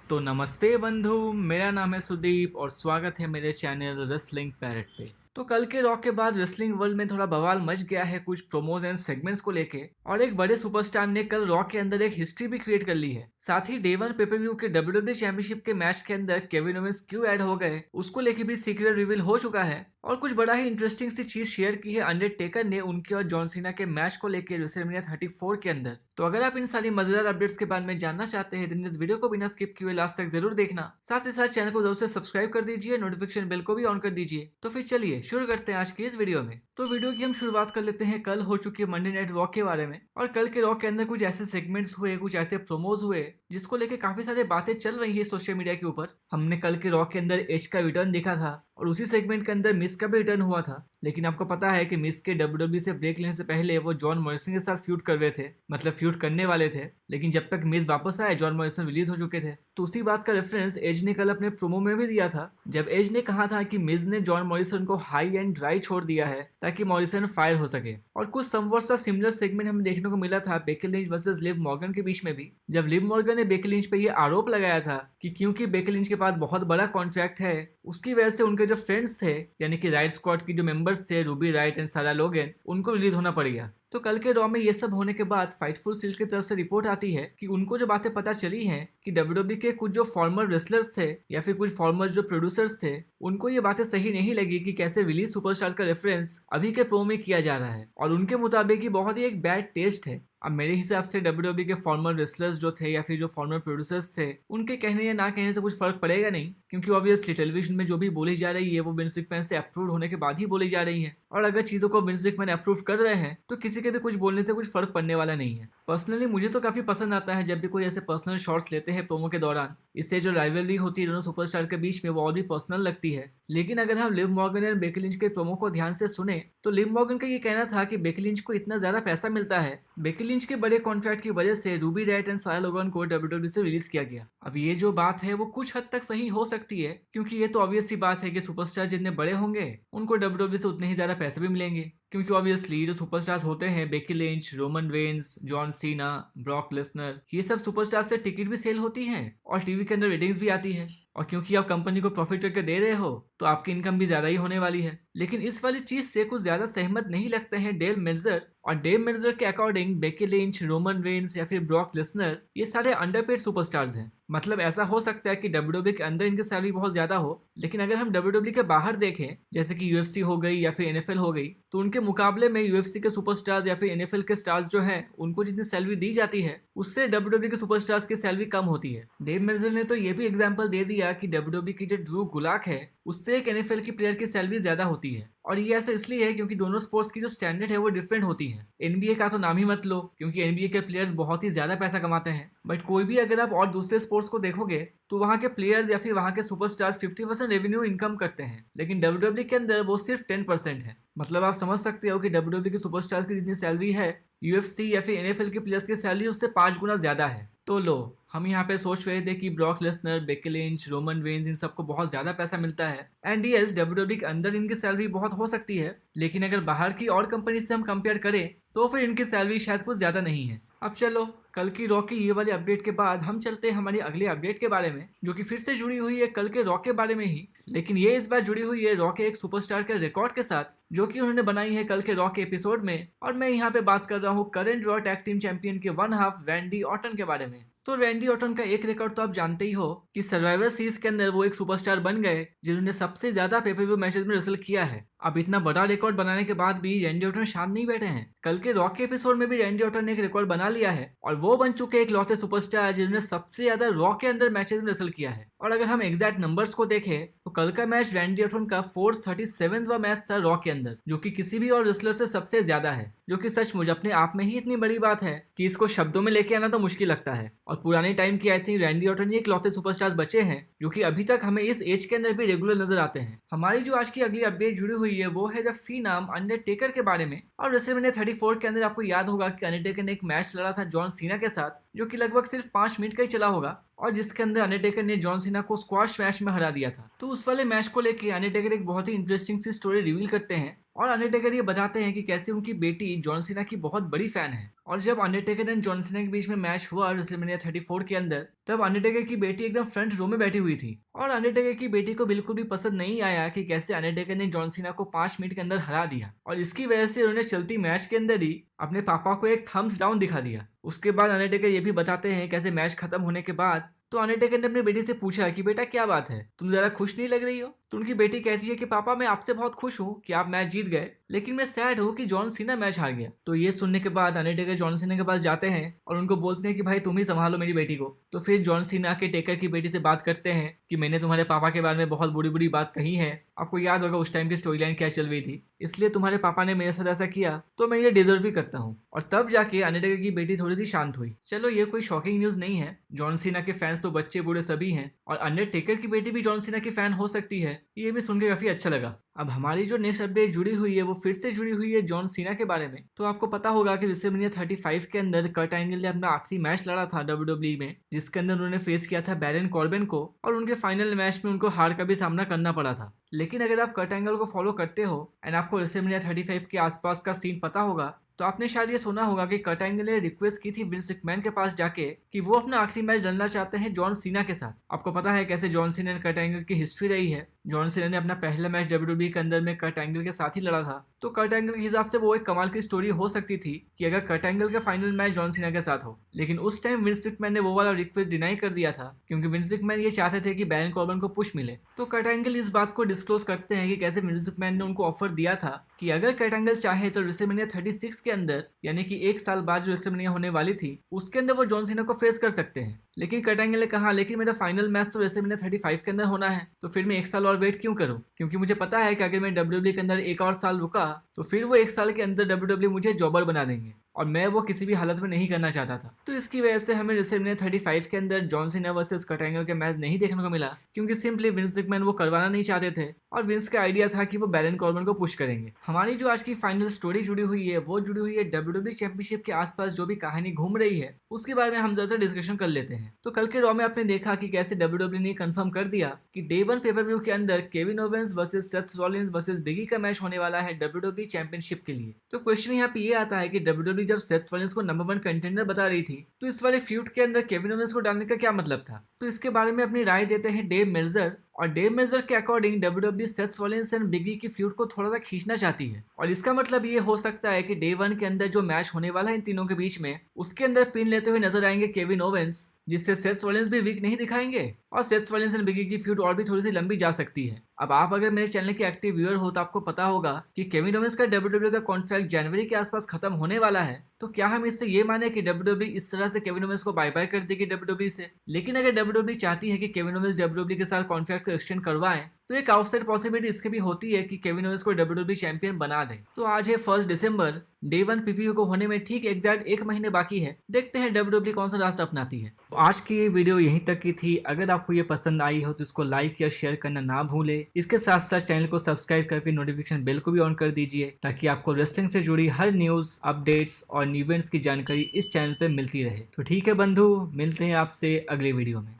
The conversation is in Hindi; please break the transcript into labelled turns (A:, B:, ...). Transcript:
A: तो नमस्ते बंधु, मेरा नाम है सुदीप और स्वागत है मेरे चैनल रेसलिंग पैरेट पे। तो कल के रॉ के बाद रेसलिंग वर्ल्ड में थोड़ा बवाल मच गया है कुछ प्रोमोज एंड सेगमेंट्स को लेके, और एक बड़े सुपरस्टार ने कल रॉ के अंदर एक हिस्ट्री भी क्रिएट कर ली है। साथ ही डे वन पेपरव्यू के डब्ल्यूडब्ल्यूई चैंपियनशिप के मैच के अंदर केविन ओवेंस क्यों ऐड हो गए उसको लेके भी सीक्रेट रिवील हो चुका है, और कुछ बड़ा ही इंटरेस्टिंग सी चीज शेयर की है अंडरटेकर ने उनके और जॉन सीना के मैच को लेकर रेसलमेनिया 34 के अंदर। तो अगर आप इन सारी मजेदार अपडेट्स के बारे में जानना चाहते हैं तो इस वीडियो को बिना स्किप किए लास्ट तक जरूर देखना। साथ ही साथ चैनल को जरूर से सब्सक्राइब कर दीजिए, नोटिफिकेशन बेल को भी ऑन कर दीजिए। तो फिर चलिए शुरू करते हैं आज की इस वीडियो में। तो वीडियो की हम शुरुआत कर लेते हैं कल हो चुकी मंडे नाइट रॉ के बारे में। और कल के रॉ के अंदर कुछ ऐसे सेगमेंट्स हुए, कुछ ऐसे प्रोमोज हुए जिसको लेकर काफी सारी बातें चल रही है सोशल मीडिया के ऊपर। हमने कल के रॉ के अंदर एज का रिटर्न देखा था और उसी सेगमेंट के अंदर मिस का भी रिटर्न हुआ था। लेकिन आपको पता है कि मिस के डब्ल्यूडब्ल्यूई से ब्रेक लेने से पहले वो जॉन मॉरिसन के साथ फ्यूड कर रहे थे, मतलब फ्यूड करने वाले थे। लेकिन जब तक मिस वापस आए जॉन मॉरिसन रिलीज हो चुके थे। तो उसी बात का रेफरेंस एज ने कल अपने प्रोमो में भी दिया था, जब एज ने कहा था कि मिस ने जॉन मॉरिसन को हाई एंड ड्राई छोड़ दिया है ताकि मॉरिसन फायर हो सके। और कुछ समवॉट सा सिमिलर सेगमेंट हमें देखने को मिला था Becky Lynch versus Liv Morgan के बीच में भी, जब लिव मॉर्गन ने बेकी लिंच पे ये आरोप लगाया था कि क्योंकि बेकी लिंच के पास बहुत बड़ा कॉन्ट्रैक्ट है उसकी वजह से उनके जो फ्रेंड्स थे यानी कि राइट स्क्वाड की जो मेंबर्स थे रूबी राइट एंड सारा लोगन, उनको रिलीज होना पड़ गया। तो कल के रॉ में ये सब होने के बाद फाइटफुल सील्ड की तरफ से रिपोर्ट आती है कि उनको जो बातें पता चली हैं कि डब्ल्यूडब्ल्यूई के कुछ जो फॉर्मर रेसलर्स थे या फिर कुछ फॉर्मर जो प्रोड्यूसर्स थे उनको ये बातें सही नहीं लगी कि कैसे रिलीज सुपरस्टार का रेफरेंस अभी के प्रो में किया जा रहा है, और उनके मुताबिक ये बहुत ही एक बैड टेस्ट है। अब मेरे हिसाब से डब्ल्यूडब्ल्यूई के फॉर्मर रेसलर्स जो थे या फिर जो फॉर्मर प्रोड्यूसर्स थे उनके कहने या ना कहने से कुछ फर्क पड़ेगा नहीं, क्योंकि ऑब्वियसली टेलीविजन में जो भी बोली जा रही है वो विंस मैकमैन से अप्रूव होने के बाद ही बोली जा रही है। और अगर चीजों को विंस मैकमैन अप्रूव कर रहे हैं तो किसी के भी कुछ बोलने से कुछ फर्क पड़ने वाला नहीं है। पर्सनली मुझे तो काफी पसंद आता है जब भी कोई ऐसे पर्सनल शॉट्स लेते हैं प्रोमो के दौरान। इससे जो राइवलरी होती है दोनों सुपरस्टार के बीच में वो और भी पर्सनल लगती है। लेकिन अगर हम लिव मॉर्गन और बेकी लिंच के प्रोमो को ध्यान से सुने तो लिव मॉर्गन का ये कहना था कि बेकी लिंच को इतना ज्यादा पैसा मिलता है, बेकी लिंच के बड़े कॉन्ट्रैक्ट की वजह से रूबी राइट एंड सारा लोगन को डब्ल्यूडब्ल्यूई से रिलीज किया गया। अब ये जो बात है वो कुछ हद तक सही हो सकती है, क्योंकि ये तो ऑब्वियस सी बात है कि सुपरस्टार जितने बड़े होंगे उनको डब्ल्यूडब्ल्यूई से उतने ही ज्यादा पैसे भी मिलेंगे, क्योंकि ऑब्वियसली जो सुपरस्टार्स होते हैं Beki Lynch, Roman Reigns, John Cena, Brock Lesnar, ये सब सुपरस्टार से टिकट भी सेल होती है और टीवी के अंदर रेटिंग्स भी आती है। और क्योंकि आप कंपनी को प्रॉफिट करके दे रहे हो तो आपकी इनकम भी ज्यादा ही होने वाली है। लेकिन इस वाली चीज से कुछ ज्यादा सहमत नहीं लगते हैं डेव मेल्जर, और डेव मेल्जर के according Beki Lynch, Roman Reigns या फिर ब्रॉक लेसनर ये सारे अंडरपेड सुपरस्टार्स हैं। मतलब ऐसा हो सकता है कि डब्ल्यूडब्ल्यूई के अंदर इनकी सैलरी बहुत ज्यादा हो, लेकिन अगर हम डब्ल्यूडब्ल्यूई के बाहर देखें जैसे कि यूएफसी हो गई या फिर एनएफएल हो गई, तो उनके मुकाबले में यूएफसी के सुपरस्टार्स या फिर एनएफएल के स्टार्स जो हैं उनको जितनी सैलरी दी जाती है उससे डब्ल्यूडब्ल्यूई के सुपरस्टार्स की सैलरी कम होती है। डेव मेल्जर ने तो ये भी एग्जांपल दे दिया कि डब्ल्यूडब्ल्यूई की जो ड्रू गुलाक है उससे एक एनएफएल की प्लेयर की सैलरी ज्यादा होती है। और ये ऐसा इसलिए है क्योंकि दोनों स्पोर्ट्स की जो स्टैंडर्ड है वो डिफरेंट होती है। एनबीए का तो नाम ही मत लो, क्योंकि एनबीए के प्लेयर्स बहुत ही ज्यादा पैसा कमाते हैं, बट कोई भी अगर आप और दूसरे स्पोर्ट्स को देखोगे तो वहाँ के प्लेयर्स या फिर वहाँ के सुपरस्टार्स 50% रेवेन्यू इनकम करते हैं, लेकिन डब्ल्यूडब्ल्यूई के अंदर वो सिर्फ 10% है। मतलब आप समझ सकते हो कि डब्ल्यूडब्ल्यूई के सुपरस्टार्स की जितनी सैलरी है यूएफसी या फिर एनएफएल के प्लेयर्स की सैलरी उससे 5 गुना ज्यादा है। तो लो, हम यहाँ पे सोच रहे थे कि Brock Lesnar, Becky Lynch, Roman Reigns इन सबको बहुत ज्यादा पैसा मिलता है, एंड यस डब्ल्यूडब्ल्यूई के अंदर इनकी सैलरी बहुत हो सकती है, लेकिन अगर बाहर की और कंपनी से हम कंपेयर करें तो फिर इनकी सैलरी शायद कुछ ज्यादा नहीं है। अब चलो, कल की रॉ की ये वाली अपडेट के बाद हम चलते हैं हमारी अगली अपडेट के बारे में, जो कि फिर से जुड़ी हुई है कल के रॉ के बारे में ही, लेकिन ये इस बार जुड़ी हुई है रॉ के एक सुपरस्टार के रिकॉर्ड के साथ जो कि उन्होंने बनाई है कल के रॉ के एपिसोड में। और मैं यहाँ पे बात कर रहा हूँ current raw tag team champion के वन हाफ रैंडी ऑर्टन के बारे में। तो रैंडी ऑर्टन का एक रिकॉर्ड तो आप जानते ही हो कि सर्वाइवर सीरीज के अंदर वो एक सुपरस्टार बन गए जिन्होंने सबसे ज्यादा पेपर मैचेस में रेसल किया है। अब इतना बड़ा रिकॉर्ड बनाने के बाद भी रैंडी ऑर्टन शांत नहीं बैठे हैं। कल के रॉ के एपिसोड में भी रैंडी ऑर्टन ने एक रिकॉर्ड बना लिया है और वो बन चुके एक लौते सुपरस्टार जिन्होंने सबसे ज्यादा रॉ के अंदर मैचेस में रेसल किया है। और अगर हम एग्जैक्ट नंबर्स को देखें तो कल का मैच रैंडी ऑर्टन का 437वां मैच था रॉ के अंदर, जो कि किसी भी और रेसलर से सबसे ज्यादा है, जो कि सचमुच अपने आप में ही इतनी बड़ी बात है कि इसको शब्दों में लेके आना तो मुश्किल लगता है। और पुराने टाइम की आई थिंक रैंडी ऑर्टन ही एक लौते सुपरस्टार्स बचे हैं जो कि अभी तक हमें इस एज के अंदर भी रेगुलर नजर आते हैं। हमारी जो आज की अगली अपडेट जुड़ी हुई है वो है द फिनाम अंडरटेकर के बारे में। और रेसलमेनिया 34 के अंदर आपको याद होगा कि अंडरटेकर ने एक मैच लड़ा था जॉन सीना के साथ, जो कि लगभग सिर्फ 5 मिनट का ही चला होगा, और जिसके अंदर अंडरटेकर ने जॉन सीना को स्क्वाश मैच में हरा दिया था। तो उस वाले मैच को लेके अंडरटेकर एक बहुत ही इंटरेस्टिंग सी स्टोरी रिवील करते हैं और अंडरटेकर ये बताते हैं कि कैसे उनकी बेटी जॉन सीना की बहुत बड़ी फैन है। और जब अंडरटेकर एंड जॉन सीना के बीच में मैच हुआ रेसलमेनिया 34 के अंदर, तब अंडरटेकर की बेटी एकदम फ्रंट रो में बैठी हुई थी और अंडरटेकर की बेटी को बिल्कुल भी पसंद नहीं आया कि कैसे अंडरटेकर ने जॉन सीना को 5 मिनट के अंदर हरा दिया और इसकी वजह से उन्होंने चलती मैच के अंदर ही अपने पापा को एक थम्स डाउन दिखा दिया। उसके बाद अंडरटेकर ये भी बताते हैं कैसे मैच खत्म होने के बाद तो अंडरटेकर ने अपनी बेटी से पूछा कि बेटा क्या बात है, तुम जरा खुश नहीं लग रही हो। तो उनकी बेटी कहती है कि पापा मैं आपसे बहुत खुश हूँ कि आप मैच जीत गए, लेकिन मैं सैड हूँ कि जॉन सीना मैच हार गया। तो ये सुनने के बाद अंडरटेकर जॉन सीना के पास जाते हैं और उनको बोलते हैं कि भाई तुम ही संभालो मेरी बेटी को। तो फिर जॉन सीना के टेकर की बेटी से बात करते हैं कि मैंने तुम्हारे पापा के बारे में बहुत बुरी बुरी बात कही है, आपको याद होगा उस टाइम की स्टोरी लाइन क्या चल रही थी, इसलिए तुम्हारे पापा ने मेरे साथ ऐसा किया तो मैं ये डिजर्व भी करता हूँ। और तब जाके अंडरटेकर की बेटी थोड़ी सी शांत हुई। चलो ये कोई शॉकिंग न्यूज नहीं है, जॉन सीना के फैंस तो बच्चे बूढ़े सभी हैं और अंडरटेकर की बेटी भी जॉन सीना की फैन हो सकती है, ये भी सुन के काफी अच्छा लगा। अब हमारी जो नेक्स्ट अपडेट जुड़ी हुई है वो फिर से जुड़ी हुई है जॉन सीना के बारे में। तो आपको पता होगा कि रेसलमेनिया 35 के अंदर कर्ट एंगल ने अपना आखिरी मैच लड़ा था WWE में, जिसके अंदर उन्होंने फेस किया था बैरन कॉर्बिन को और उनके फाइनल मैच में उनको हार का भी सामना करना पड़ा था। लेकिन अगर आप कर्ट एंगल को फॉलो करते हो एंड आपको रेसलमेनिया 35 के आसपास का सीन पता होगा तो आपने शायद ये सुना होगा कि कर्ट एंगल ने रिक्वेस्ट की थी विंस मैकमैन के पास जाके कि वो अपना आखिरी मैच लड़ना चाहते हैं जॉन सीना के साथ। आपको पता है कैसे John Cena and Kurt Angle की हिस्ट्री रही है। जॉन सीना ने अपना पहला मैच WWE के अंदर में कर्ट एंगल के साथ ही लड़ा था, तो कर्ट एंगल के हिसाब से वो एक कमाल की स्टोरी हो सकती थी कि अगर कर्ट एंगल का फाइनल मैच जॉन सीना के साथ हो। लेकिन उस टाइम विंस मैकमैन ने वो वाला रिक्वेस्ट डिनाई कर दिया था क्योंकि विंस मैकमैन ये चाहते थे कि बैरन कॉर्बिन को पुश मिले। तो कर्ट एंगल इस बात को डिस्क्लोज करते हैं कि कैसे विंस मैकमैन ने उनको ऑफर दिया था कि अगर कर्ट एंगल चाहे तो रेसलमेनिया 36 के अंदर, यानी कि एक साल बाद जो रेसलमेनिया होने वाली थी, उसके अंदर वो जॉन सीना को फेस कर सकते हैं। लेकिन कर्ट एंगल ने कहा लेकिन मेरा फाइनल मैच तो रेसलमेनिया 35 के अंदर होना है, तो फिर मैं एक साल और वेट क्यों करूं, क्योंकि मुझे पता है कि अगर मैं WWE के अंदर एक और साल रुका तो फिर वो एक साल के अंदर WWE मुझे जॉबर बना देंगे और मैं वो किसी भी हालत में नहीं करना चाहता था। तो इसकी वजह से हमें रेसलमेनिया 35 के अंदर John Cena versus Kurt Angle के मैच नहीं देखने को मिला, क्योंकि सिंपली विंस मैकमैन वो करवाना नहीं चाहते थे और विंस का आइडिया था कि वो बैरन कॉर्बिन को पुश करेंगे। हमारी जो आज की फाइनल स्टोरी जुड़ी हुई है वो जुड़ी हुई है WWE चैंपियनशिप के आसपास जो भी कहानी घूम रही है उसके बारे में हम जरा डिस्कशन कर लेते हैं। तो कल के रॉ में आपने देखा कि कैसे WWE ने कंफर्म कर दिया कि डे 1 पेपर व्यू के अंदर Kevin Owens versus Seth Rollins versus Big E का मैच होने वाला है WWE चैंपियनशिप के लिए। तो क्वेश्चन यहाँ पे ये आता है कि WWE जब सेथ रॉलिन्स को नंबर 1 कंटेंडर बता रही थी तो इस वाले फ्यूड के अंदर केविन ओवेंस को डालने का क्या मतलब था। तो इसके बारे में अपनी राय देते हैं डेव मेल्जर, और डेव मेल्जर के according WWE Seth Rollins and Big E की फ्यूड को थोड़ा सा खींचना चाहती है और इसका मतलब ये हो सकता है कि डे 1 के अंदर जो मैच होने वाला है इन तीनों के बीच में उसके अंदर पिन लेते हुए नजर आएंगे केविन ओवेंस, जिससे सेथ रॉलिन्स भी वीक नहीं दिखाएंगे और सेथ रॉलिन्स एंड बिगी की फ्यूड और भी थोड़ी सी लंबी जा सकती है। अब आप अगर मेरे चैनल के एक्टिव व्यूअर हो तो आपको पता होगा कि केविन ओवेंस का WWE का कॉन्ट्रैक्ट जनवरी के आसपास खत्म होने वाला है। तो क्या हम इससे ये माने कि WWE इस तरह से केविन ओवेंस को बाय बाय कर देगी WWE से? लेकिन अगर WWE चाहती है कि केविन ओवेंस WWE के साथ कॉन्ट्रैक्ट को एक्सटेंड करवाएं तो एक आउटसाइड पॉसिबिलिटी इसकी भी होती है कि केविन ओवेंस को WWE चैंपियन बना दे। तो आज है 1 दिसंबर, डे 1 पीपीयू को होने में ठीक एग्जैक्ट 1 महीने बाकी है। देखते हैं WWE कौन सा रास्ता अपनाती है। तो आज की ये वीडियो यहीं तक की थी। अगर आपको ये पसंद आई हो तो इसको लाइक या शेयर करना ना भूले। इसके साथ साथ चैनल को सब्सक्राइब करके नोटिफिकेशन बेल को भी ऑन कर दीजिए ताकि आपको रेसलिंग से जुड़ी हर न्यूज, अपडेट्स और इवेंट्स की जानकारी इस चैनल पे मिलती रहे। तो ठीक है बंधु, मिलते हैं आपसे अगले वीडियो में।